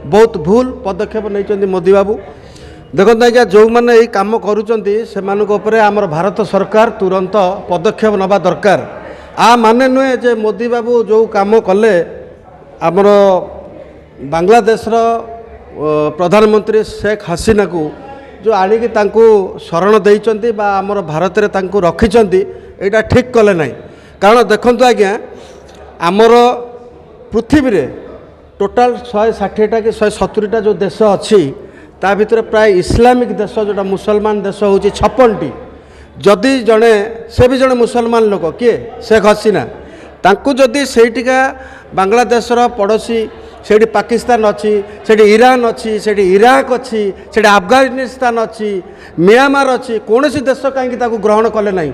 बहुत भूल पदक्षेप नहीं मोदी बाबू देखो आज्ञा जो मैंने यही कम कर भारत सरकार तुरंत पदक्षेप नवा दरकार आ माने नुहे जे मोदी बाबू जो कम कले आमर बांग्लादेश प्रधानमंत्री शेख हसीना को जो आणिकी शरण देइचंती बा आमर भारत रे तांको रखिचंती एटा ठीक कले नहीं कारण देखंतु आज्ञा आमर पृथ्वी रे टोटाल 160टा कि 170टा जो देश अच्छी ता भितर प्राय इस्लामिक देश जोटा मुसलमान देश हूँ 56टी जदि जड़े से भी जड़े मुसलमान लोक किए शेख हसीना तांको जदि सेठिका बांग्लादेश पड़ोसी से पाकिस्तान अच्छी से ईरान अच्छी से इराक अच्छी से अफगानिस्तान अच्छी म्यांमार अच्छी कौन सी देश कहीं ग्रहण कले ना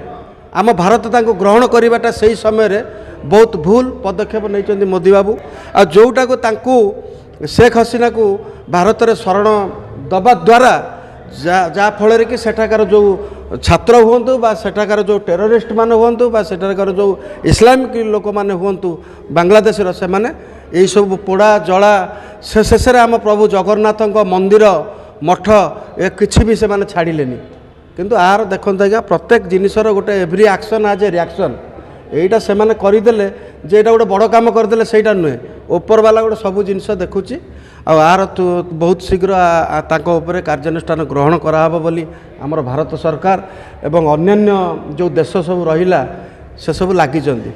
आम भारत तांको ग्रहण करवाटा से समय रे बहुत भूल पदक्षेप नहीं मोदी बाबू आ जोटा को तांको शेख हसीना को भारत रे शरण दबा द्वारा जा फल कि सेठाकार जो छात्र हुंतु बा सेठाकार जो टेररिस्ट मान हुंतु बा सेठाकार जो इस्लामिक लोक मैंने हुंतु बांग्लादेश से माने यही सब पोड़ा जला से शेष आम प्रभु जगन्नाथ मंदिर मठ ए किसी भी से माने छाड़िलेनी किंतु आर देखते आज्ञा प्रत्येक जिनिसर गोटे एव्री एक्शन आज ए रिएक्शन यहीटा से माने करदेले जे एटा गोटे बड़ काम करदेले सेटा नुहे ऊपर वाला गोटे सब जिनस देखुची आर बहुत शीघ्र तांको उपरे कार्यानुष्ठान ग्रहण कराहब बोली आमर भारत सरकार एवं अन्यान्य जो देश सब रहिला से सब लागिचंदी।